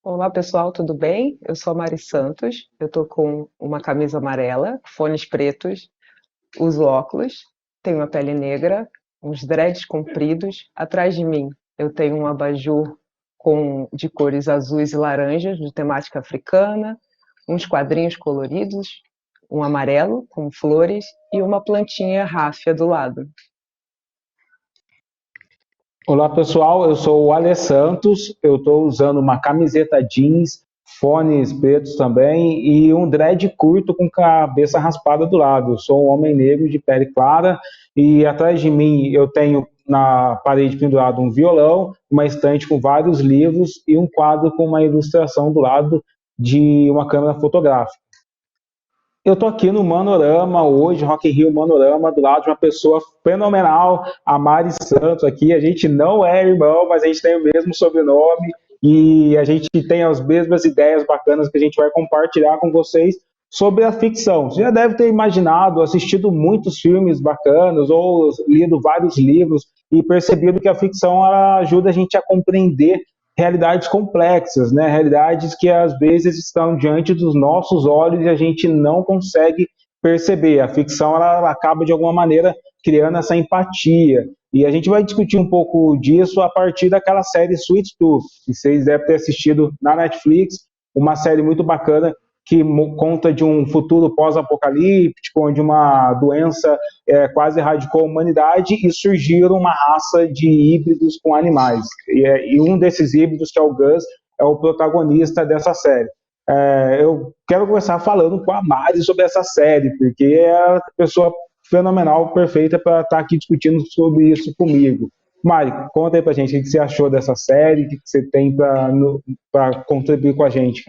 Olá pessoal, tudo bem? Eu sou a Mari Santos, eu tô com uma camisa amarela, fones pretos, uso óculos, tenho a pele negra, uns dreads compridos. Atrás de mim eu tenho um abajur de cores azuis e laranjas, de temática africana, uns quadrinhos coloridos, um amarelo com flores e uma plantinha ráfia do lado. Olá pessoal, eu sou o Ale Santos, eu estou usando uma camiseta jeans, fones pretos também e um dread curto com cabeça raspada do lado. Eu sou um homem negro de pele clara e atrás de mim eu tenho na parede pendurado um violão, uma estante com vários livros e um quadro com uma ilustração do lado de uma câmera fotográfica. Eu tô aqui no Manorama hoje, Rock in Rio Manorama, do lado de uma pessoa fenomenal, a Mari Santos aqui. A gente não é irmão, mas a gente tem o mesmo sobrenome e a gente tem as mesmas ideias bacanas que a gente vai compartilhar com vocês sobre a ficção. Você já deve ter imaginado, assistido muitos filmes bacanas ou lido vários livros e percebido que a ficção ela ajuda a gente a compreender realidades complexas, né? Realidades que às vezes estão diante dos nossos olhos e a gente não consegue perceber. A ficção ela acaba de alguma maneira criando essa empatia. E a gente vai discutir um pouco disso a partir daquela série Sweet Tooth, que vocês devem ter assistido na Netflix, uma série muito bacana que conta de um futuro pós-apocalíptico, onde uma doença quase erradicou a humanidade e surgiram uma raça de híbridos com animais. E um desses híbridos, que é o Gus, é o protagonista dessa série. Eu quero começar falando com a Mari sobre essa série, porque é a pessoa fenomenal, perfeita para estar aqui discutindo sobre isso comigo. Mari, conta aí pra gente o que você achou dessa série, o que você tem para contribuir com a gente.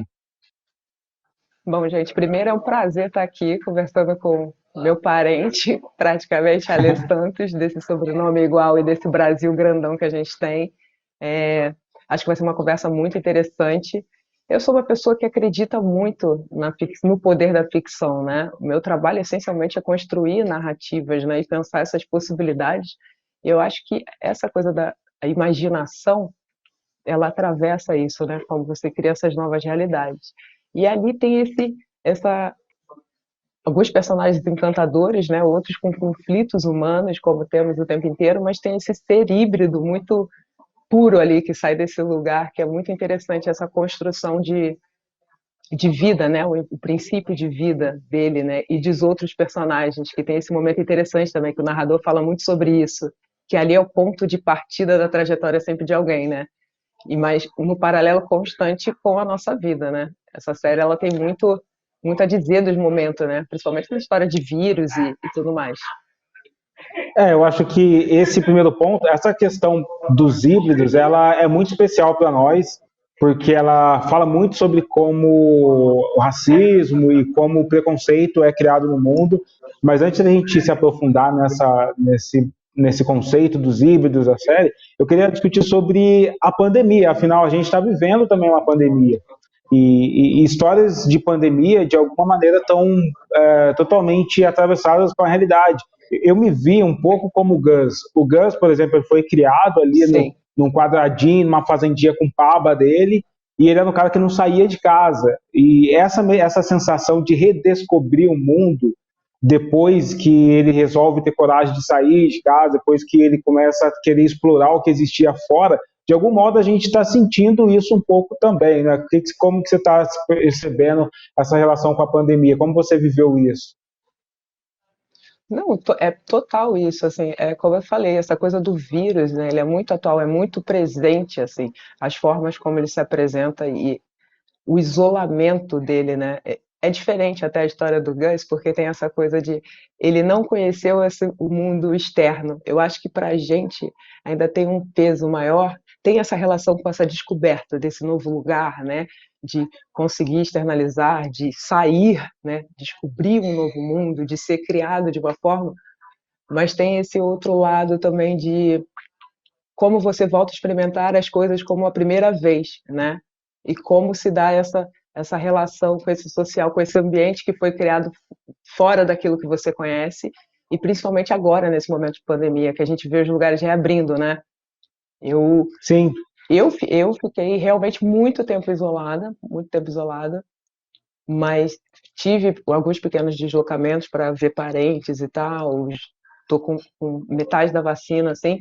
Bom, gente, primeiro é um prazer estar aqui conversando com meu parente, praticamente Alê Santos, desse sobrenome igual e desse Brasil grandão que a gente tem. É, acho que vai ser uma conversa muito interessante. Eu sou uma pessoa que acredita muito no poder da ficção, né? O meu trabalho essencialmente é construir narrativas, né, e pensar essas possibilidades. Eu acho que essa coisa da imaginação, ela atravessa isso, né? Como você cria essas novas realidades. E ali tem essa, alguns personagens encantadores, né? Outros com conflitos humanos, como temos o tempo inteiro, mas tem esse ser híbrido muito puro ali que sai desse lugar, que é muito interessante essa construção de vida, né? O princípio de vida dele, né? E dos outros personagens, que tem esse momento interessante também, que o narrador fala muito sobre isso, que ali é o ponto de partida da trajetória sempre de alguém, né? E mas no paralelo constante com a nossa vida, né? Essa série ela tem muito a dizer dos momentos, né? Principalmente na história de vírus e tudo mais. Eu acho que esse primeiro ponto, essa questão dos híbridos, ela é muito especial para nós, porque ela fala muito sobre como o racismo e como o preconceito é criado no mundo. Mas antes da gente se aprofundar nesse conceito dos híbridos da série, eu queria discutir sobre a pandemia. Afinal, a gente está vivendo também uma pandemia. E histórias de pandemia, de alguma maneira, estão totalmente atravessadas com a realidade. Eu me vi um pouco como o Gus. O Gus, por exemplo, ele foi criado ali Sim. num quadradinho, numa fazendinha com paba dele, e ele era um cara que não saía de casa. E essa sensação de redescobrir o mundo depois que ele resolve ter coragem de sair de casa, depois que ele começa a querer explorar o que existia fora, de algum modo a gente está sentindo isso um pouco também, né? Como que você está percebendo essa relação com a pandemia? Como você viveu isso? Não, é total isso, assim, é como eu falei, essa coisa do vírus, né? Ele é muito atual, é muito presente, assim, as formas como ele se apresenta e o isolamento dele, né? É diferente até a história do Gus, porque tem essa coisa de ele não conheceu o mundo externo. Eu acho que para a gente ainda tem um peso maior, tem essa relação com essa descoberta desse novo lugar, né? De conseguir externalizar, de sair, né? Descobrir um novo mundo, de ser criado de uma forma, mas tem esse outro lado também de como você volta a experimentar as coisas como a primeira vez, né? E como se dá essa relação com esse social, com esse ambiente que foi criado fora daquilo que você conhece, e principalmente agora, nesse momento de pandemia, que a gente vê os lugares reabrindo, né? Eu Sim. Eu fiquei realmente muito tempo isolada, mas tive alguns pequenos deslocamentos para ver parentes e tal. Tô com metade da vacina, assim.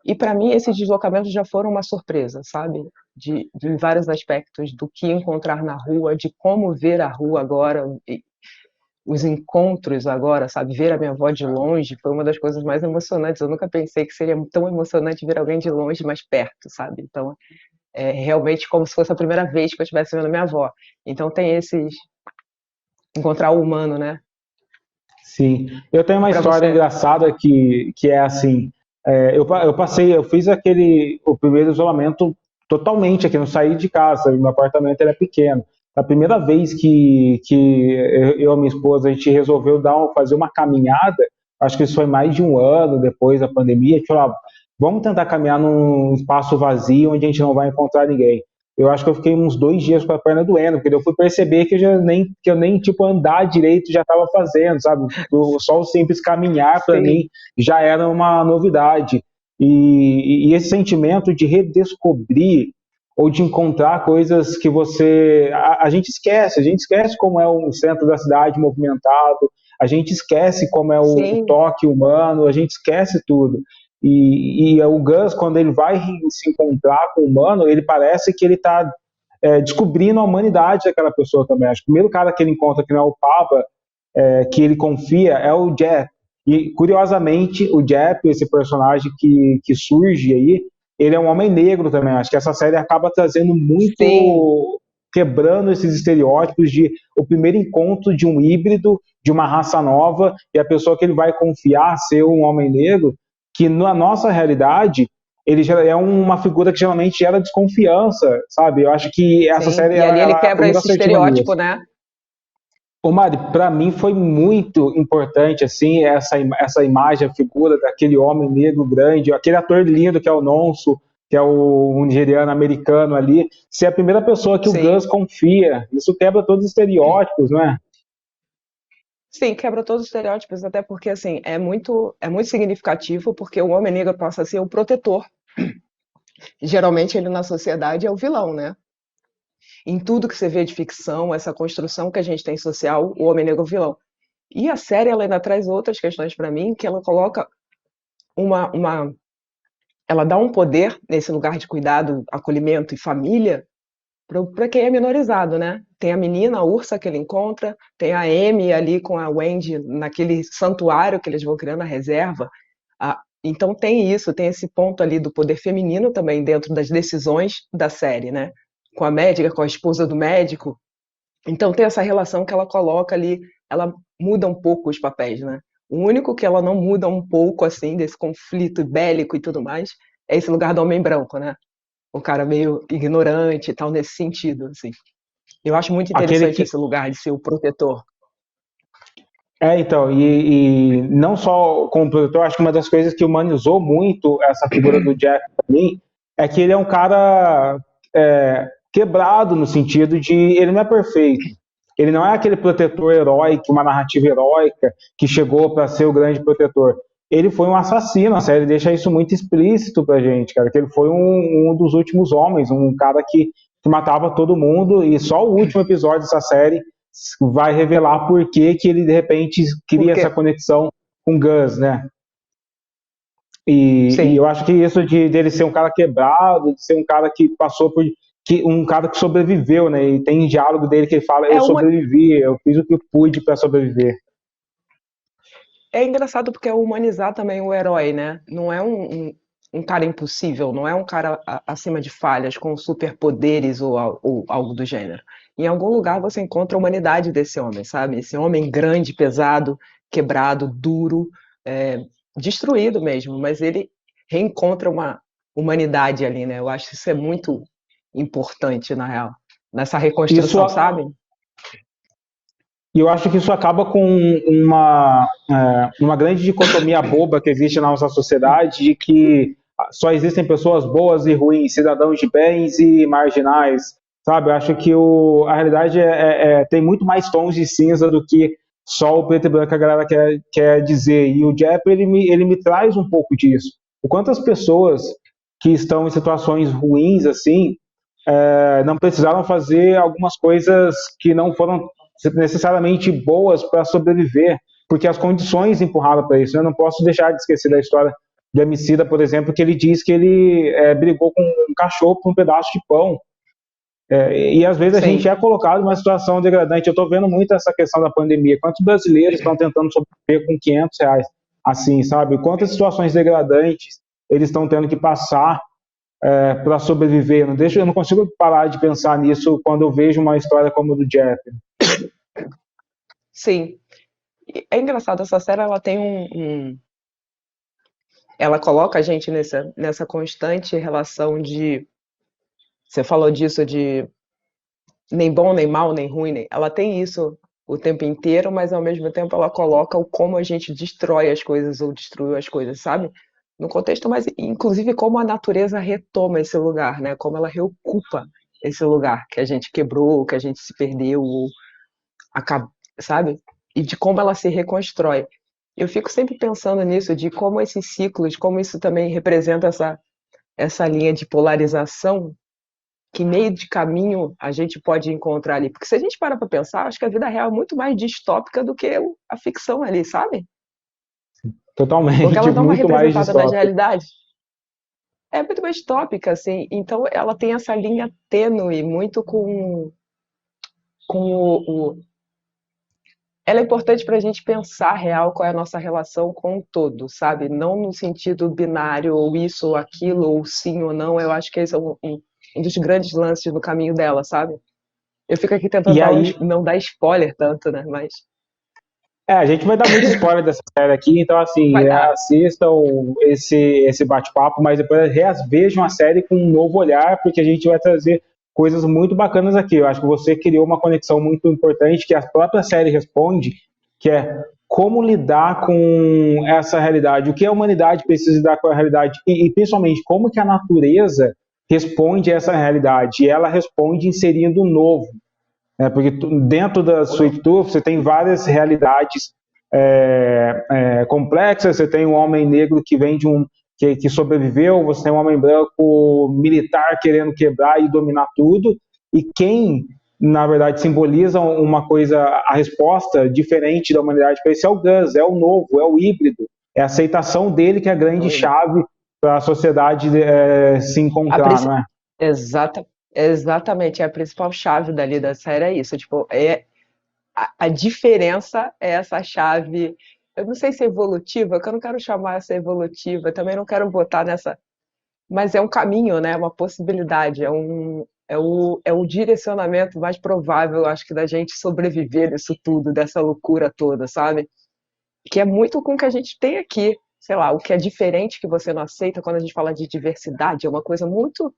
E para mim esses deslocamentos já foram uma surpresa, sabe? De vários aspectos do que encontrar na rua, de como ver a rua agora, os encontros agora, sabe? Ver a minha avó de longe foi uma das coisas mais emocionantes. Eu nunca pensei que seria tão emocionante ver alguém de longe, mais perto, sabe? Então, é realmente como se fosse a primeira vez que eu estivesse vendo minha avó. Então, tem esses. Encontrar o humano, né? Sim, eu tenho E uma para história você? engraçada que é assim, eu fiz o primeiro isolamento totalmente aqui, não saí de casa, meu apartamento era pequeno. A primeira vez que eu e minha esposa, a gente resolveu fazer uma caminhada, acho que isso foi mais de um ano depois da pandemia, a gente falou, vamos tentar caminhar num espaço vazio onde a gente não vai encontrar ninguém. Eu acho que eu fiquei uns 2 dias com a perna doendo, porque eu fui perceber que eu nem tipo, andar direito já estava fazendo, sabe? Só o simples caminhar, para Sim, mim, já era uma novidade. E esse sentimento de redescobrir ou de encontrar coisas que você. A gente esquece como é o centro da cidade movimentado, a gente esquece como é o sim, toque humano, a gente esquece tudo. E o Gus, quando ele vai se encontrar com o humano, ele parece que ele está descobrindo a humanidade daquela pessoa também. Acho que o primeiro cara que ele encontra, que não é o Papa, que ele confia, é o Jeff. E, curiosamente, o Jeff, esse personagem que surge aí, ele é um homem negro também. Acho que essa série acaba trazendo sim, muito, quebrando esses estereótipos de o primeiro encontro de um híbrido, de uma raça nova, e a pessoa que ele vai confiar ser um homem negro, que na nossa realidade ele já é uma figura que geralmente gera desconfiança, sabe? Eu acho que essa sim. série E ali ele ela foi quebra muito esse assertiva estereótipo, nisso. né? Ô Mari, para mim foi muito importante assim essa imagem, a figura daquele homem negro grande, aquele ator lindo que é o Nonso, que é o nigeriano americano ali, ser a primeira pessoa que o Sim. Gus confia. Isso quebra todos os estereótipos, não é? Sim, quebra todos os estereótipos, até porque assim, é muito significativo porque o homem negro passa a ser o protetor. Geralmente ele na sociedade é o vilão, né? Em tudo que você vê de ficção, essa construção que a gente tem social, o homem negro é o vilão. E a série ela ainda traz outras questões para mim, que ela coloca uma ela dá um poder nesse lugar de cuidado, acolhimento e família para quem é minorizado, né? Tem a menina, a Ursa, que ele encontra, tem a Amy ali com a Wendy naquele santuário que eles vão criando a reserva. Então tem isso, tem esse ponto ali do poder feminino também dentro das decisões da série, né? Com a médica, com a esposa do médico. Então tem essa relação que ela coloca ali, ela muda um pouco os papéis, né? O único que ela não muda um pouco, assim, desse conflito bélico e tudo mais, é esse lugar do homem branco, né? O cara meio ignorante e tal, nesse sentido, assim. Eu acho muito Aquele interessante que esse lugar de ser o protetor. então, e não só como produtor, acho que uma das coisas que humanizou muito essa figura do Jack pra mim é que ele é um cara quebrado no sentido de ele não é perfeito. Ele não é aquele protetor heróico, uma narrativa heróica que chegou para ser o grande protetor. Ele foi um assassino, a série deixa isso muito explícito pra gente, cara, que ele foi um dos últimos homens, um cara que matava todo mundo, e só o último episódio dessa série vai revelar por que que ele de repente cria Porque, essa conexão com Gus, né? E sim, eu acho que isso dele ser um cara quebrado, de ser um cara que passou por. Um cara que sobreviveu, né? E tem um diálogo dele que ele fala: Eu é uma, sobrevivi, eu fiz o que eu pude para sobreviver. é engraçado porque é humanizar também o herói, né? Não é um cara impossível, não é um cara acima de falhas, com superpoderes ou algo do gênero. Em algum lugar você encontra a humanidade desse homem, sabe? Esse homem grande, pesado, quebrado, duro, é, destruído mesmo, mas ele reencontra uma humanidade ali, né? Eu acho que isso é muito importante, na real, nessa Isso, reconstrução, sabe? e eu acho que isso acaba com uma grande dicotomia boba que existe na nossa sociedade de que só existem pessoas boas e ruins, cidadãos de bens e marginais, sabe? Eu acho que a realidade tem muito mais tons de cinza do que só o preto e branco que a galera quer dizer. E o Jeff, ele me traz um pouco disso. O quanto as pessoas que estão em situações ruins, assim, não precisaram fazer algumas coisas que não foram necessariamente boas para sobreviver, porque as condições empurraram para isso. Eu não posso deixar de esquecer da história do Emicida, por exemplo, que ele diz que ele brigou com um cachorro por um pedaço de pão. E às vezes a gente Sim. é colocado numa situação degradante. Eu estou vendo muito essa questão da pandemia. Quantos brasileiros estão tentando sobreviver com R$ 500? Assim, sabe? Quantas situações degradantes eles estão tendo que passar para sobreviver? Eu não consigo parar de pensar nisso quando eu vejo uma história como a do Jeff. Sim. É engraçado, essa série ela tem ela coloca a gente nessa constante relação de. Você falou disso de nem bom, nem mal, nem ruim, ela tem isso o tempo inteiro, mas ao mesmo tempo ela coloca o como a gente destrói as coisas ou destruiu as coisas, sabe? No contexto, mas inclusive como a natureza retoma esse lugar, né? Como ela reocupa esse lugar que a gente quebrou, que a gente se perdeu, ou sabe? E de como ela se reconstrói. Eu fico sempre pensando nisso, de como esses ciclos, como isso também representa essa linha de polarização, que meio de caminho a gente pode encontrar ali. Porque se a gente parar para pensar, acho que a vida real é muito mais distópica do que a ficção ali, sabe? Porque Totalmente, ela dá uma muito mais representada nas distópico. realidades. É muito mais tópica, assim. Então ela tem essa linha tênue, muito com ela é importante para a gente pensar real qual é a nossa relação com o todo, sabe? Não no sentido binário, ou isso ou aquilo, ou sim ou não. Eu acho que esse é um dos grandes lances do caminho dela, sabe? Eu fico aqui tentando E falar, aí, não dar spoiler tanto, né? Mas a gente vai dar muito spoiler dessa série aqui, então assim, vai dar. assistam esse bate-papo, mas depois vejam a série com um novo olhar, porque a gente vai trazer coisas muito bacanas aqui. Eu acho que você criou uma conexão muito importante que a própria série responde, que é como lidar com essa realidade, o que a humanidade precisa lidar com a realidade e principalmente como que a natureza responde a essa realidade. E ela responde inserindo o novo. Porque dentro da Sweet Tooth você tem várias realidades complexas. Você tem um homem negro que vem de que sobreviveu, você tem um homem branco militar querendo quebrar e dominar tudo, e quem na verdade simboliza uma coisa, a resposta diferente da humanidade para isso é o Gus, é o novo, é o híbrido, é a aceitação dele que é a grande chave para a sociedade se A encontrar, não princi- é? Exata, exatamente, a principal chave dali da série é isso, tipo, a diferença é essa chave, eu não sei se é evolutiva, que eu não quero chamar essa evolutiva, também não quero botar nessa, mas é um caminho, né, uma possibilidade, é o direcionamento mais provável, acho que, da gente sobreviver nisso tudo, dessa loucura toda, sabe? Que é muito com o que a gente tem aqui, sei lá, o que é diferente que você não aceita quando a gente fala de diversidade, é uma coisa muito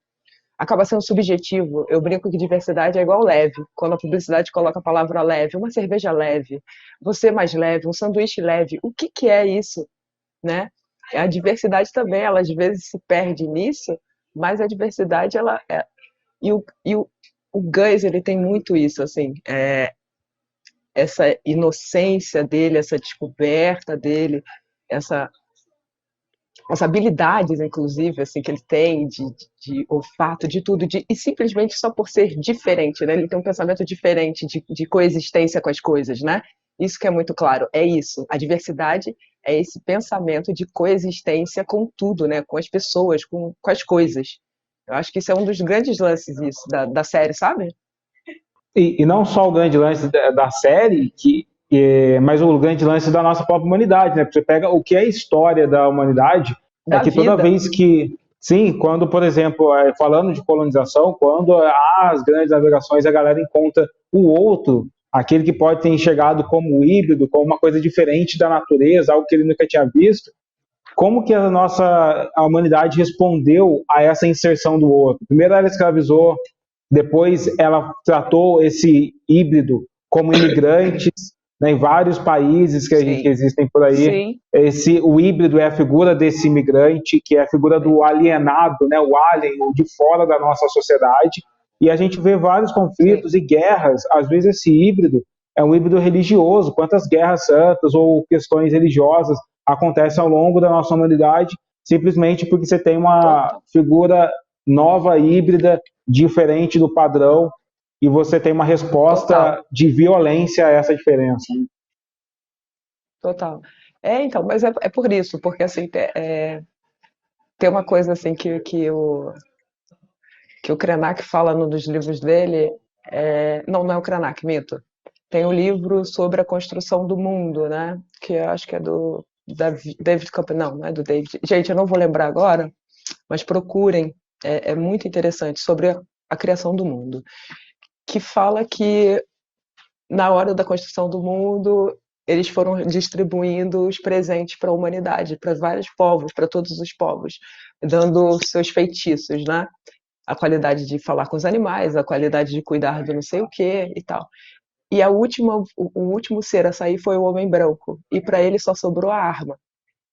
acaba sendo subjetivo. Eu brinco que diversidade é igual leve. Quando a publicidade coloca a palavra leve, uma cerveja leve, você mais leve, um sanduíche leve, o que que é isso, né? A diversidade também, ela às vezes se perde nisso, mas a diversidade, ela é... E o Gus, ele tem muito isso, assim, essa inocência dele, essa descoberta dele, essa as habilidades, inclusive, assim, que ele tem de olfato, de tudo, e simplesmente só por ser diferente, né? Ele tem um pensamento diferente de coexistência com as coisas, né? Isso que é muito claro, é isso. A diversidade é esse pensamento de coexistência com tudo, né? Com as pessoas, com as coisas. Eu acho que isso é um dos grandes lances isso, da série, sabe? E não só o grande lance da série, mas o grande lance da nossa própria humanidade, né? Porque você pega o que é a história da humanidade, é Da que toda vida. vez que, sim, quando, por exemplo, falando de colonização, quando há as grandes navegações, a galera encontra o outro, aquele que pode ter enxergado como híbrido, como uma coisa diferente da natureza, algo que ele nunca tinha visto. Como que a humanidade respondeu a essa inserção do outro? Primeiro ela escravizou, depois ela tratou esse híbrido como imigrantes, né, em vários países que Sim. existem por aí. Sim. O híbrido é a figura desse imigrante, que é a figura do alienado, né, o alien, o de fora da nossa sociedade. E a gente vê vários Sim. conflitos e guerras. Às vezes esse híbrido é um híbrido religioso. Quantas guerras santas ou questões religiosas acontecem ao longo da nossa humanidade simplesmente porque você tem uma Total, figura nova, híbrida, diferente do padrão, e você tem uma total, resposta de violência a essa diferença, né? total. Então, mas é por isso, porque assim, tem uma coisa assim que o Krenak fala num dos livros dele, não é o Krenak, mito. Tem um livro sobre a construção do mundo, né? Que eu acho que é do David Campbell, não é do David. Gente, eu não vou lembrar agora, mas procurem, é muito interessante sobre a criação do mundo, que fala que na hora da construção do mundo eles foram distribuindo os presentes para a humanidade, para vários povos, para todos os povos, dando seus feitiços, né? A qualidade de falar com os animais, a qualidade de cuidar do não sei o que e tal. E o último ser a sair foi o homem branco, e para ele só sobrou a arma.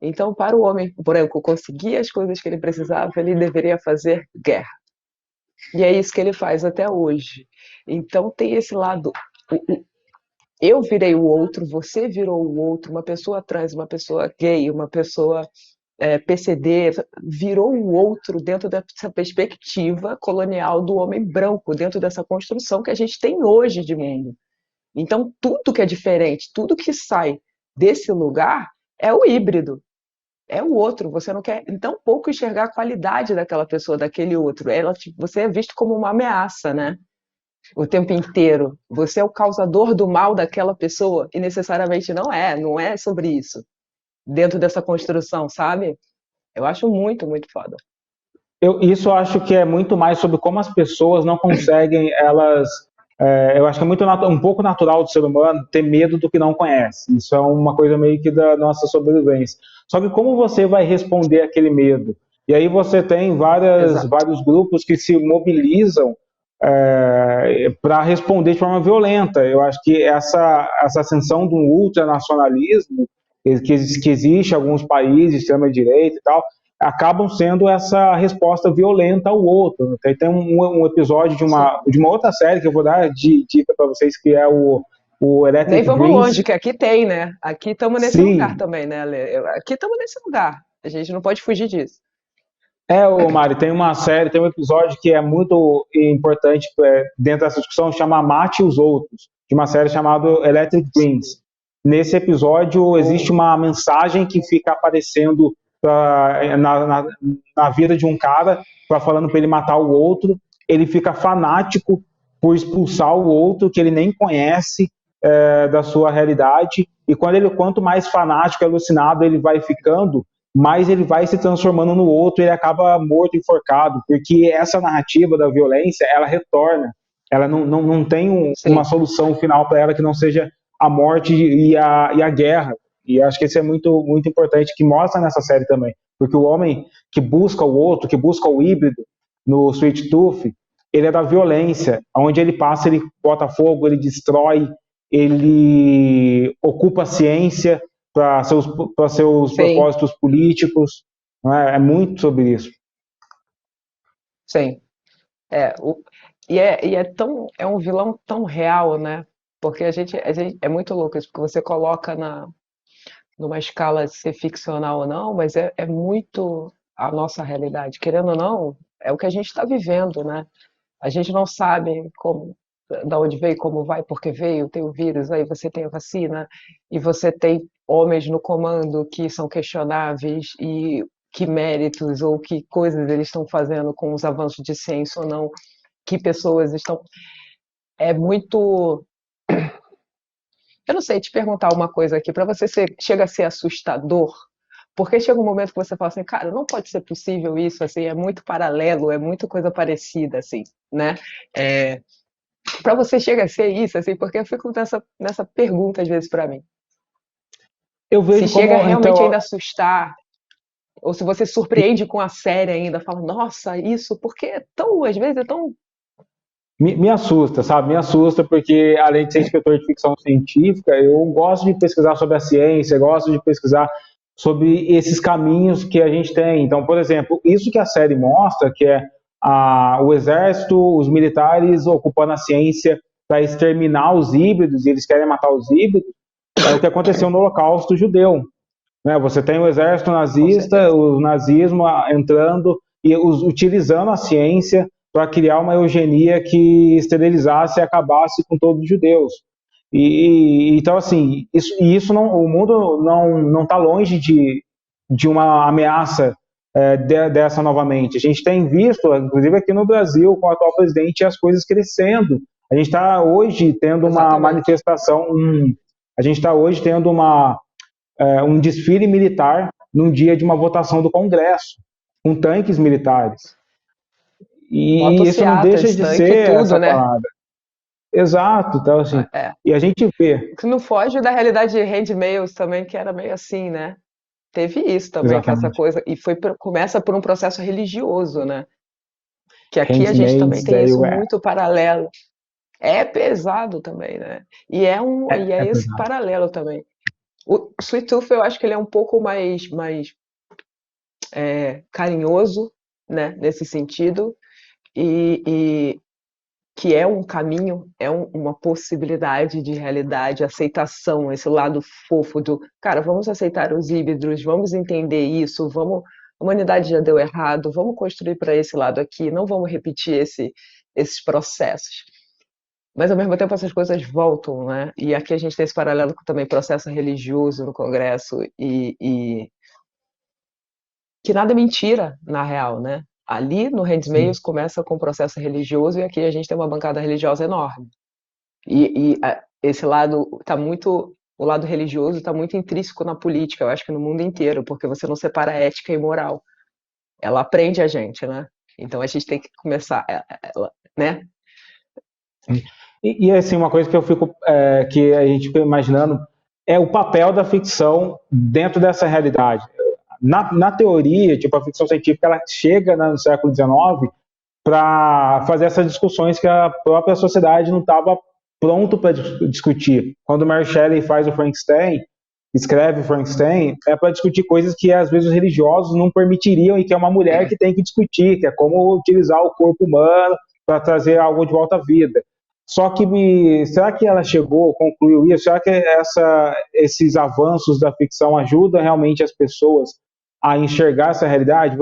Então, para o homem branco conseguir as coisas que ele precisava, ele deveria fazer guerra. E é isso que ele faz até hoje. Então, tem esse lado. Eu virei o outro, você virou o outro, uma pessoa trans, uma pessoa gay, uma pessoa PCD, virou o outro dentro dessa perspectiva colonial do homem branco, dentro dessa construção que a gente tem hoje de mundo. Então, tudo que é diferente, tudo que sai desse lugar é o híbrido, é o outro. Você não quer, então, pouco enxergar a qualidade daquela pessoa, daquele outro. Você é visto como uma ameaça, né? O tempo inteiro. Você é o causador do mal daquela pessoa e necessariamente não é sobre isso. Dentro dessa construção, sabe? Eu acho muito, muito foda. Isso eu acho que é muito mais sobre como as pessoas não conseguem, eu acho que é um pouco natural do ser humano ter medo do que não conhece. Isso é uma coisa meio que da nossa sobrevivência. Só que como você vai responder aquele medo? E aí você tem Exato. vários grupos que se mobilizam para responder de forma violenta. Eu acho que essa ascensão de um ultranacionalismo que existe em alguns países, extrema-direita e tal, acabam sendo essa resposta violenta ao outro. Tem um episódio Sim. de uma outra série que eu vou dar de dica para vocês, que é o Nem Electric vamos Greens. longe, que aqui tem, né? Aqui estamos nesse lugar Sim, também, né, Ale? Aqui estamos nesse lugar. A gente não pode fugir disso. o Mari, tem uma série, tem um episódio que é muito importante dentro dessa discussão, chama Mate os Outros, de uma série chamada Electric Greens. Nesse episódio existe Oh, uma mensagem que fica aparecendo na vida de um cara, falando para ele matar o outro. Ele fica fanático por expulsar o outro que ele nem conhece da sua realidade. E quanto mais fanático, alucinado ele vai ficando, mais ele vai se transformando no outro e ele acaba morto, enforcado, porque essa narrativa da violência, ela retorna, ela não tem uma sim, solução final para ela que não seja a morte e a guerra. E acho que isso é muito, muito importante, que mostra nessa série também, porque o homem que busca o outro, que busca o híbrido no Sweet Tooth, ele é da violência, onde ele passa, ele bota fogo, ele destrói, ele ocupa a ciência, para seus sim, propósitos políticos. Não é? É muito sobre isso. sim. É, o, é um vilão tão real, né? Porque a gente é muito louco isso, porque você coloca numa escala de ser ficcional ou não, mas é muito a nossa realidade. Querendo ou não, é o que a gente está vivendo, né? A gente não sabe como, da onde veio, como vai, porque veio, tem o vírus, aí você tem a vacina, e você tem homens no comando que são questionáveis e que méritos ou que coisas eles estão fazendo com os avanços de ciência ou não, que pessoas estão. É muito. Eu não sei te perguntar uma coisa aqui, para você chega a ser assustador, porque chega um momento que você fala assim, cara, não pode ser possível isso, assim, é muito paralelo, é muito coisa parecida, assim, né? É, para você chega a ser isso, assim, porque eu fico nessa pergunta às vezes para mim. Eu Se vejo chega como, realmente então, ainda a assustar, ou se você surpreende com a série ainda, fala, nossa, isso, porque é tão, às vezes é tão. me assusta, sabe? Me assusta porque, além de ser inspetor de ficção científica, eu gosto de pesquisar sobre a ciência, gosto de pesquisar sobre esses caminhos que a gente tem. Então, por exemplo, isso que a série mostra, que é o exército, os militares ocupando a ciência para exterminar os híbridos, e eles querem matar os híbridos, é o que aconteceu no Holocausto judeu. né? Você tem o exército Com nazista, certeza. o nazismo entrando e utilizando a ciência para criar uma eugenia que esterilizasse e acabasse com todos os judeus. Então, assim, isso não, o mundo não está longe de uma ameaça dessa novamente. A gente tem visto, inclusive aqui no Brasil, com o atual presidente, as coisas crescendo. A gente está hoje tendo uma Exatamente. manifestação, a gente está hoje tendo um desfile militar num dia de uma votação do Congresso, com tanques militares. E isso não deixa Motocicletas, de tanque, ser tudo, essa né? parada. Exato, então assim, É. e a gente vê, Que não foge da realidade de handmails também, que era meio assim, né? Teve isso também, que essa exatamente, coisa, e começa por um processo religioso, né? Que aqui a gente também Handmaids tem isso Everywhere. muito paralelo. É pesado também, né? E é É esse pesado. paralelo também. O Sweet Tooth, eu acho que ele é um pouco mais carinhoso, né? Nesse sentido, e que é um caminho, uma possibilidade de realidade, aceitação, esse lado fofo do, cara, vamos aceitar os híbridos, vamos entender isso, a humanidade já deu errado, vamos construir para esse lado aqui, não vamos repetir esses processos. Mas ao mesmo tempo essas coisas voltam, né? E aqui a gente tem esse paralelo com também processo religioso no Congresso e que nada é mentira, na real, né? Ali no Sim. Handmails começa com o processo religioso e aqui a gente tem uma bancada religiosa enorme. E esse lado tá muito, o lado religioso está muito intrínseco na política, eu acho que no mundo inteiro, porque você não separa ética e moral. Ela aprende a gente, né? Então a gente tem que começar, né? Sim. Assim, uma coisa que eu fico, que a gente fica imaginando é o papel da ficção dentro dessa realidade. Na teoria, tipo, a ficção científica ela chega no século XIX para fazer essas discussões que a própria sociedade não estava pronto para discutir. Quando o Mary Shelley faz o Frankenstein, escreve o Frankenstein, é para discutir coisas que às vezes os religiosos não permitiriam e que é uma mulher que tem que discutir, que é como utilizar o corpo humano para trazer algo de volta à vida. Só que será que ela chegou, concluiu isso? Será que esses avanços da ficção ajudam realmente as pessoas a enxergar essa realidade?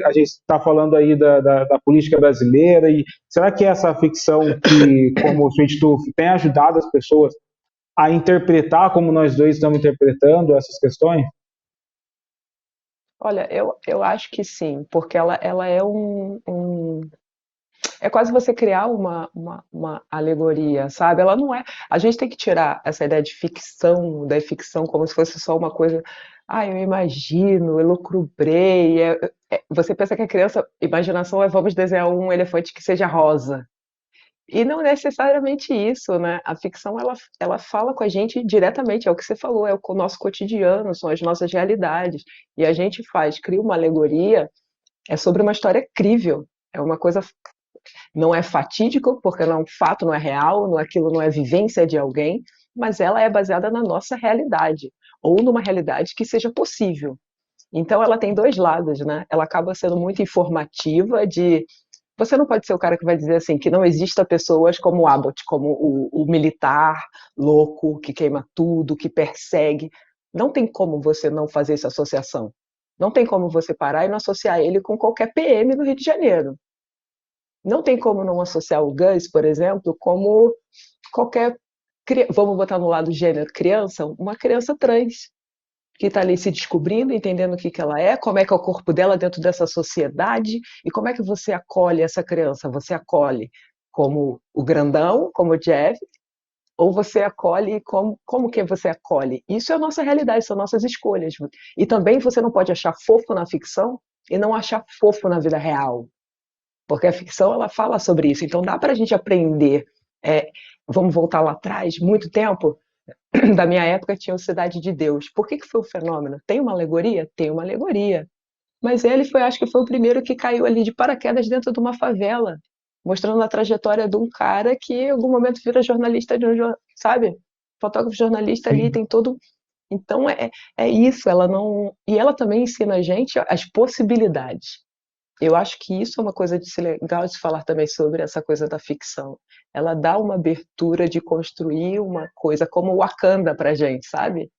A gente está falando aí da política brasileira, e será que essa ficção como o Sweet Tooth, tem ajudado as pessoas a interpretar como nós dois estamos interpretando essas questões? Olha, eu acho que sim, porque ela é é quase você criar uma alegoria, sabe? Ela não é. A gente tem que tirar essa ideia de ficção, da ficção, como se fosse só uma coisa. Ah, eu imagino, eu lucubrei. Você pensa que a criança, imaginação é vamos desenhar um elefante que seja rosa. E não necessariamente isso, né? A ficção ela fala com a gente diretamente, é o que você falou, é o nosso cotidiano, são as nossas realidades. E a gente cria uma alegoria, é sobre uma história crível. É uma coisa não é fatídico, porque não é um fato, não é real, aquilo não é vivência de alguém, mas ela é baseada na nossa realidade, ou numa realidade que seja possível. Então ela tem dois lados, né? Ela acaba sendo muito informativa de você não pode ser o cara que vai dizer assim que não exista pessoas como o Abbott, como o militar louco que queima tudo, que persegue. Não tem como você não fazer essa associação. Não tem como você parar e não associar ele com qualquer PM no Rio de Janeiro. Não tem como não associar o Gus, por exemplo, como qualquer, vamos botar no lado gênero, criança, uma criança trans, que está ali se descobrindo, entendendo o que, que ela é, como é que é o corpo dela dentro dessa sociedade, e como é que você acolhe essa criança? Você acolhe como o grandão, como o Jeff, ou você acolhe como que você acolhe? Isso é a nossa realidade, são nossas escolhas. E também você não pode achar fofo na ficção e não achar fofo na vida real. Porque a ficção ela fala sobre isso, então dá para a gente aprender. É, vamos voltar lá atrás, muito tempo, da minha época tinha o Cidade de Deus. Por que foi o fenômeno? Tem uma alegoria? Tem uma alegoria. Mas ele foi, acho que foi o primeiro que caiu ali de paraquedas dentro de uma favela, mostrando a trajetória de um cara que em algum momento vira jornalista de sabe? Fotógrafo jornalista ali Sim. tem todo. Então é isso, ela não. E ela também ensina a gente as possibilidades. Eu acho que isso é uma coisa legal de se falar também sobre essa coisa da ficção. Ela dá uma abertura de construir uma coisa como o Wakanda pra gente, sabe?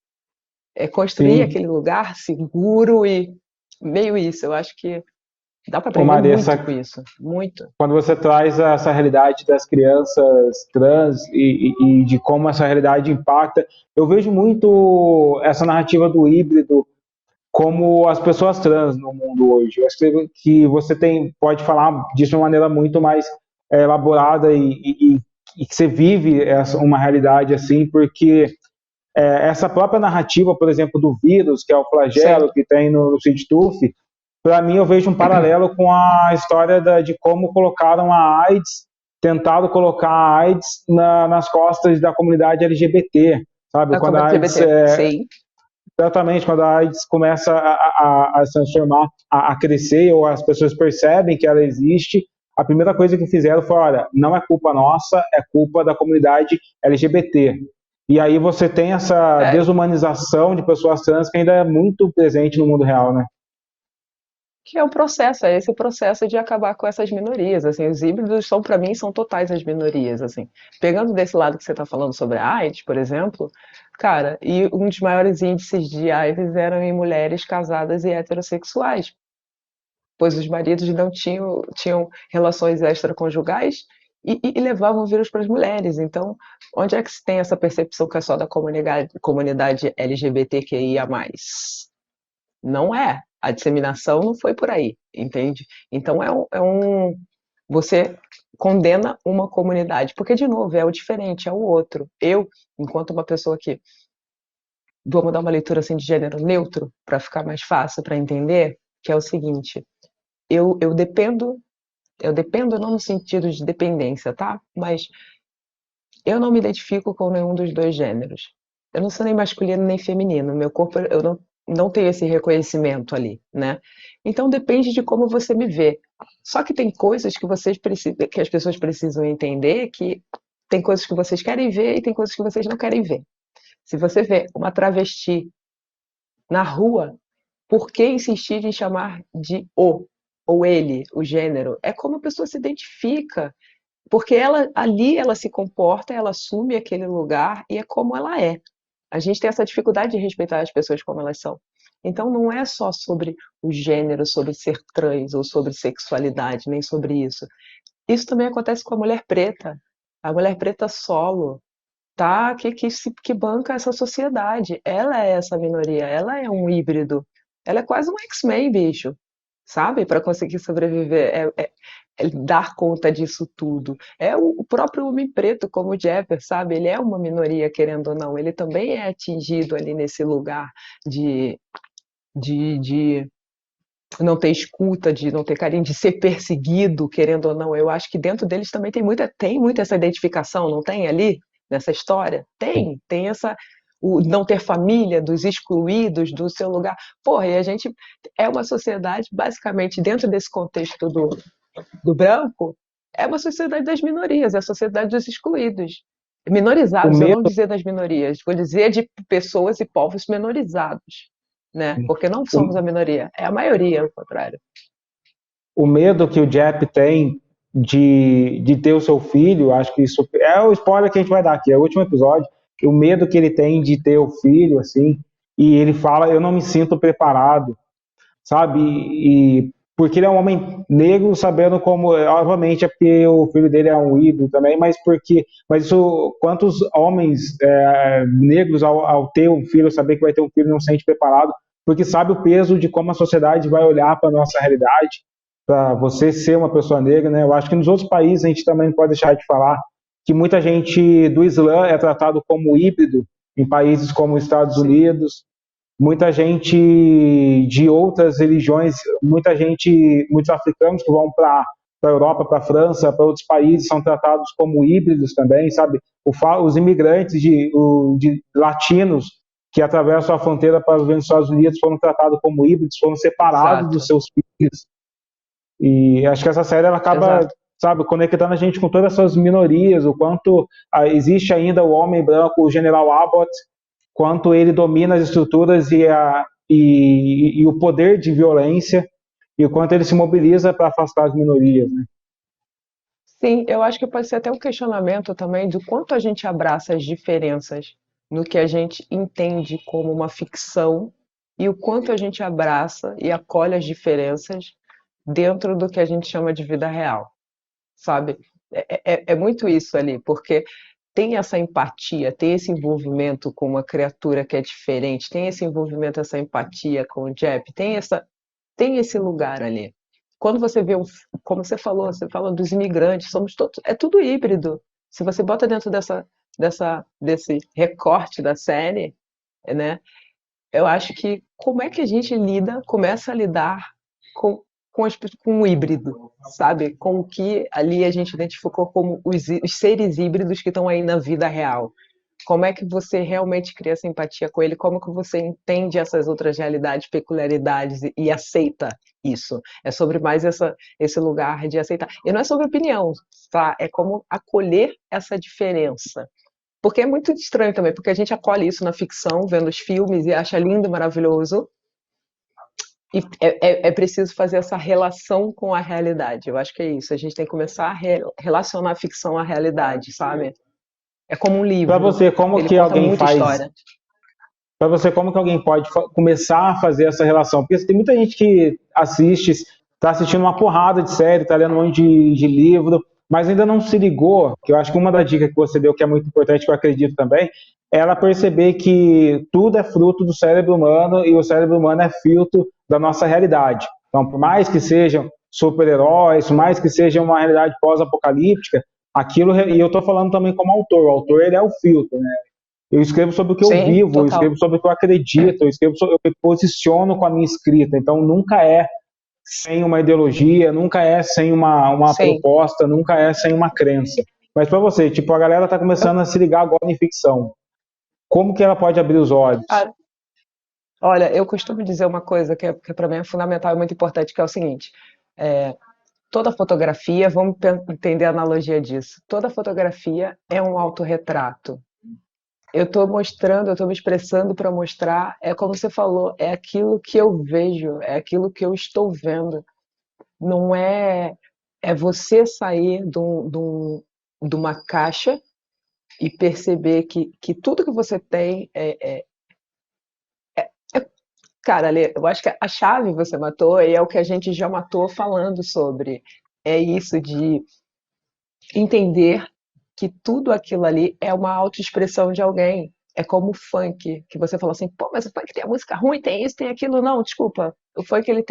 construir Sim. aquele lugar seguro e meio isso. Eu acho que dá para Ô, aprender Maria, muito com isso, muito. quando você traz essa realidade das crianças trans e de como essa realidade impacta, eu vejo muito essa narrativa do híbrido como as pessoas trans no mundo hoje. Eu acho que você pode falar disso de uma maneira muito mais elaborada e que você vive uma realidade assim, porque essa própria narrativa, por exemplo, do vírus, que é o Sim, flagelo que tem no Sítio Tuf, para mim eu vejo um paralelo com a história de como colocaram a AIDS, tentaram colocar a AIDS nas costas da comunidade LGBT, sabe? a Quando a AIDS, LGBT, sim. exatamente, quando a AIDS começa a se transformar, a crescer, ou as pessoas percebem que ela existe, a primeira coisa que fizeram foi, olha, não é culpa nossa, é culpa da comunidade LGBT. E aí você tem essa É, desumanização de pessoas trans que ainda é muito presente no mundo real, né? que é o processo, é esse processo de acabar com essas minorias, assim, os híbridos são, para mim, são totais as minorias, assim. Pegando desse lado que você está falando sobre a AIDS, por exemplo, cara, e um dos maiores índices de AIDS eram em mulheres casadas e heterossexuais, pois os maridos não tinham relações extraconjugais e levavam o vírus para as mulheres. Então, onde é que se tem essa percepção que é só da comunidade LGBTQIA+. Não é. A disseminação não foi por aí, entende? Então você condena uma comunidade, porque de novo é o diferente, é o outro. Eu, enquanto uma pessoa que vamos dar uma leitura assim de gênero neutro para ficar mais fácil para entender, que é o seguinte: eu dependo não no sentido de dependência, tá? Mas eu não me identifico com nenhum dos dois gêneros. Eu não sou nem masculino nem feminino. Meu corpo, eu não tenho esse reconhecimento ali, né? Então depende de como você me vê. Só que tem coisas que que as pessoas precisam entender que tem coisas que vocês querem ver e tem coisas que vocês não querem ver. Se você vê uma travesti na rua, por que insistir em chamar de o ou ele, o gênero? É como a pessoa se identifica. Porque ela ali ela se comporta, ela assume aquele lugar e é como ela é. A gente tem essa dificuldade de respeitar as pessoas como elas são. Então não é só sobre o gênero, sobre ser trans ou sobre sexualidade, nem sobre isso. Isso também acontece com a mulher preta. A mulher preta solo, tá? Que banca essa sociedade. Ela é essa minoria, ela é um híbrido. Ela é quase um X-Men, bicho, sabe? Para conseguir sobreviver, é dar conta disso tudo. É o próprio homem preto, como o Jeffer, sabe? Ele é uma minoria, querendo ou não. Ele também é atingido ali nesse lugar de, de não ter escuta, de não ter carinho, de ser perseguido, querendo ou não. Eu acho que dentro deles também tem muita essa identificação, não tem ali, nessa história? Tem essa. O não ter família, dos excluídos do seu lugar. Porra, e a gente é uma sociedade, basicamente, dentro desse contexto do branco, é uma sociedade das minorias, é a sociedade dos excluídos. O Minorizados, eu não medo, dizer das minorias, vou dizer de pessoas e povos minorizados, né? Porque não o, somos a minoria, é a maioria, ao contrário. o medo que o Jeff tem de ter o seu filho, acho que isso é o spoiler que a gente vai dar aqui, é o último episódio, o medo que ele tem de ter o filho, assim, e ele fala, eu não me sinto preparado, sabe? E porque ele é um homem negro, sabendo como, obviamente é porque o filho dele é um híbrido também, mas isso, quantos homens negros ao ter um filho, saber que vai ter um filho, não se sente preparado, porque sabe o peso de como a sociedade vai olhar para a nossa realidade, para você ser uma pessoa negra, né? Eu acho que nos outros países a gente também não pode deixar de falar que muita gente do Islã é tratado como híbrido em países como os Estados Sim, Unidos, muita gente de outras religiões, muitos africanos que vão para a Europa, para a França, para outros países, são tratados como híbridos também, sabe? Os imigrantes de latinos que atravessam a fronteira para os Estados Unidos foram tratados como híbridos, foram separados dos exato, seus filhos. E acho que essa série ela acaba, exato. sabe, conectando a gente com todas essas minorias, o quanto existe ainda o homem branco, o General Abbott, quanto ele domina as estruturas e o poder de violência e o quanto ele se mobiliza para afastar as minorias, né? Sim, eu acho que pode ser até um questionamento também do quanto a gente abraça as diferenças. no que a gente entende como uma ficção e o quanto a gente abraça e acolhe as diferenças dentro do que a gente chama de vida real, sabe? É muito isso ali, porque tem essa empatia, tem esse envolvimento com uma criatura que é diferente, tem esse envolvimento, essa empatia com o Jep, tem esse lugar ali. Quando você vê, como você fala dos imigrantes, somos todos, é tudo híbrido. Se você bota dentro desse recorte da série, né, eu acho que como é que a gente começa a lidar com, com o híbrido, sabe? Com o que ali a gente identificou como os seres híbridos que estão aí na vida real. Como é que você realmente cria essa empatia com ele? Como que você entende essas outras realidades, peculiaridades e aceita isso? É sobre mais esse lugar de aceitar. E não é sobre opinião, tá? É como acolher essa diferença. Porque é muito estranho também, porque a gente acolhe isso na ficção, vendo os filmes e acha lindo, maravilhoso, e é preciso fazer essa relação com a realidade. Eu acho que é isso. A gente tem que começar a relacionar a ficção à realidade, sabe? É como um Para livro. você, como Ele que conta alguém muita faz história. Para você, como que alguém pode começar a fazer essa relação? Porque tem muita gente que assiste, está assistindo uma porrada de série, está lendo um monte de livro, mas ainda não se ligou, que eu acho que uma das dicas que você deu, que é muito importante, que eu acredito também, é ela perceber que tudo é fruto do cérebro humano e o cérebro humano é filtro da nossa realidade. Então, por mais que sejam super-heróis, por mais que seja uma realidade pós-apocalíptica, aquilo, e eu estou falando também como autor, o autor ele é o filtro, né? Eu escrevo sobre o que eu Sim, vivo, eu total. escrevo sobre o que eu acredito, eu me posiciono com a minha escrita. Então, nunca é sem uma ideologia, nunca é sem uma Sim. proposta, nunca é sem uma crença. Mas para você, tipo, a galera está começando a se ligar agora em ficção. Como que ela pode abrir os olhos? Ah, olha, eu costumo dizer uma coisa que para mim é fundamental e muito importante, que é o seguinte: é, toda fotografia, vamos entender a analogia disso. Toda fotografia é um autorretrato. Eu estou mostrando, eu estou me expressando para mostrar, é como você falou, é aquilo que eu vejo, é aquilo que eu estou vendo. Não é, é você sair de uma caixa e perceber que tudo que você tem cara, Ale, eu acho que a chave você matou e é o que a gente já matou falando sobre. É isso de entender que tudo aquilo ali é uma autoexpressão de alguém. É como o funk, que você falou assim, pô, mas o funk tem a música ruim, tem isso, tem aquilo. Não, desculpa. O funk ele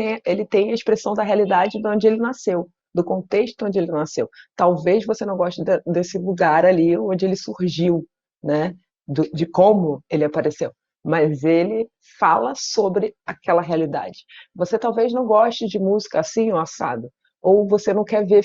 tem a expressão da realidade de onde ele nasceu, do contexto onde ele nasceu. Talvez você não goste desse lugar ali onde ele surgiu, né? De como ele apareceu. Mas ele fala sobre aquela realidade. Você talvez não goste de música assim ou assado, ou você não quer ver,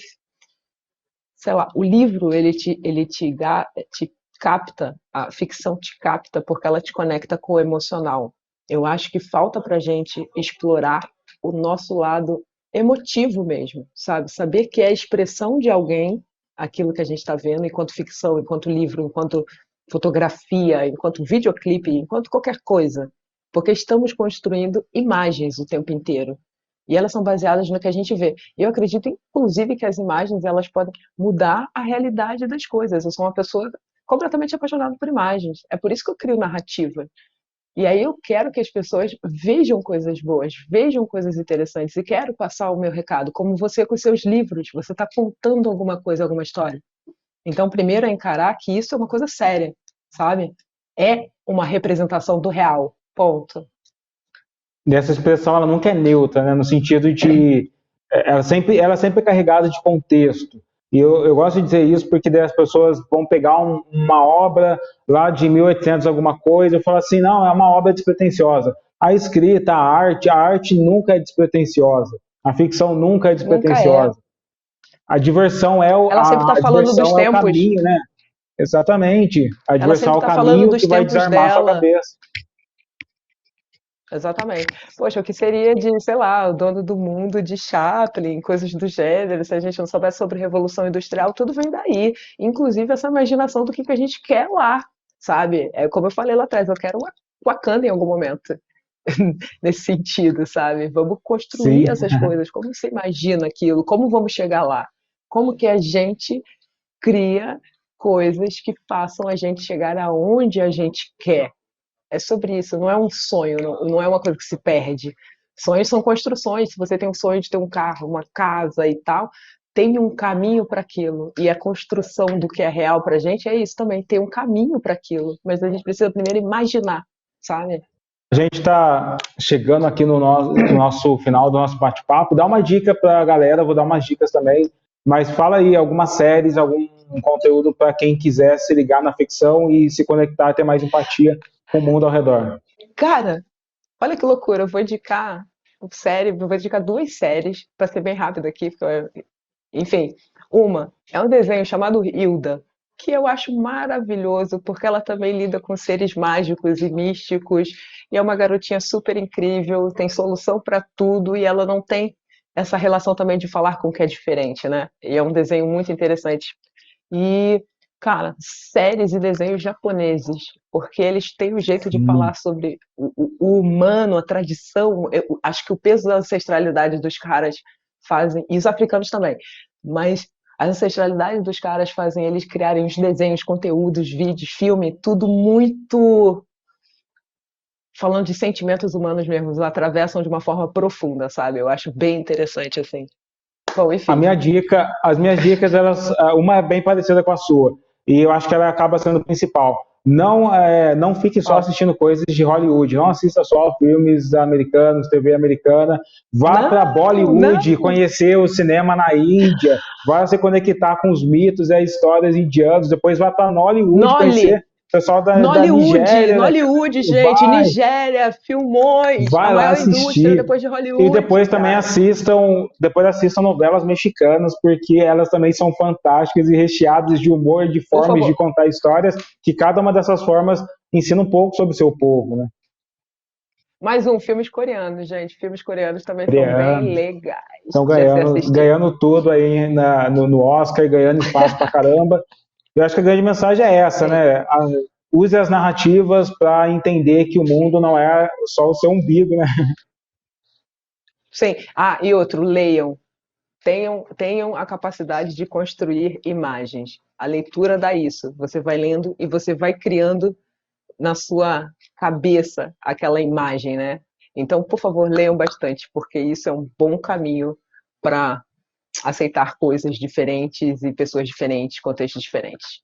sei lá, o livro te capta, a ficção te capta porque ela te conecta com o emocional. Eu acho que falta pra gente explorar o nosso lado emotivo mesmo, sabe? Saber que é a expressão de alguém aquilo que a gente está vendo enquanto ficção, enquanto livro, enquanto fotografia, enquanto videoclipe, enquanto qualquer coisa. Porque estamos construindo imagens o tempo inteiro. E elas são baseadas no que a gente vê. Eu acredito, inclusive, que as imagens elas podem mudar a realidade das coisas. Eu sou uma pessoa completamente apaixonada por imagens. É por isso que eu crio narrativa. E aí eu quero que as pessoas vejam coisas boas, vejam coisas interessantes e quero passar o meu recado, como você com os seus livros. Você está contando alguma coisa, alguma história. Então, primeiro é encarar que isso é uma coisa séria, sabe? É uma representação do real. Ponto. Dessa expressão, ela nunca é neutra, né? No sentido de ela sempre é carregada de contexto. E eu gosto de dizer isso porque daí as pessoas vão pegar uma obra lá de 1800 alguma coisa e falar assim, não, é uma obra despretensiosa. A escrita, a arte nunca é despretensiosa. A ficção nunca é Nunca é. despretensiosa. A diversão Ela sempre está a falando dos diversão é o tempos. caminho, né? Exatamente. A Ela diversão sempre é o está falando caminho dos que vai tempos desarmar a sua dela. cabeça. Exatamente. Poxa, o que seria de, sei lá, o dono do mundo de Chaplin, coisas do gênero, se a gente não soubesse sobre Revolução Industrial, tudo vem daí. Inclusive essa imaginação do que a gente quer lá, sabe? É como eu falei lá atrás, eu quero uma Wakanda em algum momento, nesse sentido, sabe? Vamos construir Sim. essas coisas. Como você imagina aquilo? Como vamos chegar lá? Como que a gente cria? coisas que façam a gente chegar aonde a gente quer. É sobre isso, não é um sonho, não é uma coisa que se perde. Sonhos são construções. Se você tem um sonho de ter um carro, uma casa e tal, tem um caminho para aquilo. E a construção do que é real para a gente é isso também, ter um caminho para aquilo. Mas a gente precisa primeiro imaginar, sabe? A gente está chegando aqui no nosso final do nosso bate-papo. Dá uma dica para a galera, vou dar umas dicas também, mas fala aí algumas séries, algum conteúdo para quem quiser se ligar na ficção e se conectar, ter mais empatia com o mundo ao redor. Cara, olha que loucura, eu vou indicar vou indicar duas séries, para ser bem rápido aqui, enfim, uma é um desenho chamado Hilda, que eu acho maravilhoso, porque ela também lida com seres mágicos e místicos, e é uma garotinha super incrível, tem solução para tudo, e ela não tem essa relação também de falar com o que é diferente, né? E é um desenho muito interessante. E, cara, séries e desenhos japoneses, porque eles têm um jeito de Sim. falar sobre o humano, a tradição. Eu acho que o peso da ancestralidade dos caras fazem, e os africanos também, mas a ancestralidade dos caras fazem eles criarem os desenhos, conteúdos, vídeos, filme, tudo muito falando de sentimentos humanos mesmo, eles atravessam de uma forma profunda, sabe? Eu acho bem interessante assim. Bom, A enfim. minha dica, as minhas dicas, uma é bem parecida com a sua, e eu acho que ela acaba sendo o principal. Não fique só Ó, assistindo coisas de Hollywood, não assista só filmes americanos, TV americana, vá para não, Bollywood, não, conhecer o cinema na Índia, vá se conectar com os mitos e as histórias indianos, depois vá para Nollywood conhecer Nolly, o pessoal da Nollywood, Nigéria, Nollywood, gente, vai, Nigéria, filmões, a vai lá maior indústria assistir. depois de E Hollywood, depois também cara. assistam novelas mexicanas, porque elas também são fantásticas e recheadas de humor, de Por formas de favor. contar histórias, que cada uma dessas formas ensina um pouco sobre o seu povo, né? Mais um, filmes coreanos, gente. Filmes coreanos também são bem Coreanos legais estão de se ganhando, assistir. ganhando tudo aí no Oscar, ganhando espaço pra caramba. Eu acho que a grande mensagem é essa, Sim, né? Use as narrativas para entender que o mundo não é só o seu umbigo, né? sim. Ah, e outro, leiam. Tenham a capacidade de construir imagens. A leitura dá isso. Você vai lendo e você vai criando na sua cabeça aquela imagem, né? Então, por favor, leiam bastante, porque isso é um bom caminho para aceitar coisas diferentes e pessoas diferentes, contextos diferentes.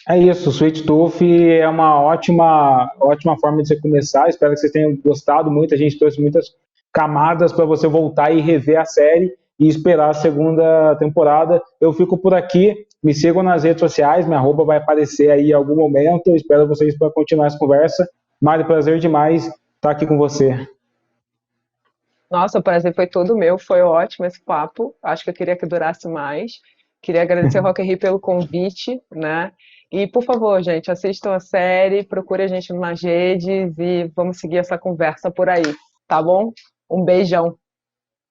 É isso, o Sweet Tooth é uma ótima forma de você começar. Espero que vocês tenham gostado muito. A gente trouxe muitas camadas para você voltar e rever a série e esperar a segunda temporada. Eu fico por aqui. Me sigam nas redes sociais, minha arroba vai aparecer aí em algum momento. Eu espero vocês para continuar essa conversa. Mário, prazer demais estar aqui com você. Nossa, o prazer foi todo meu, foi ótimo esse papo. Acho que eu queria que durasse mais. Queria agradecer ao Rock in Rio pelo convite, né? E, por favor, gente, assistam a série, procure a gente nas redes e vamos seguir essa conversa por aí, tá bom? Um beijão.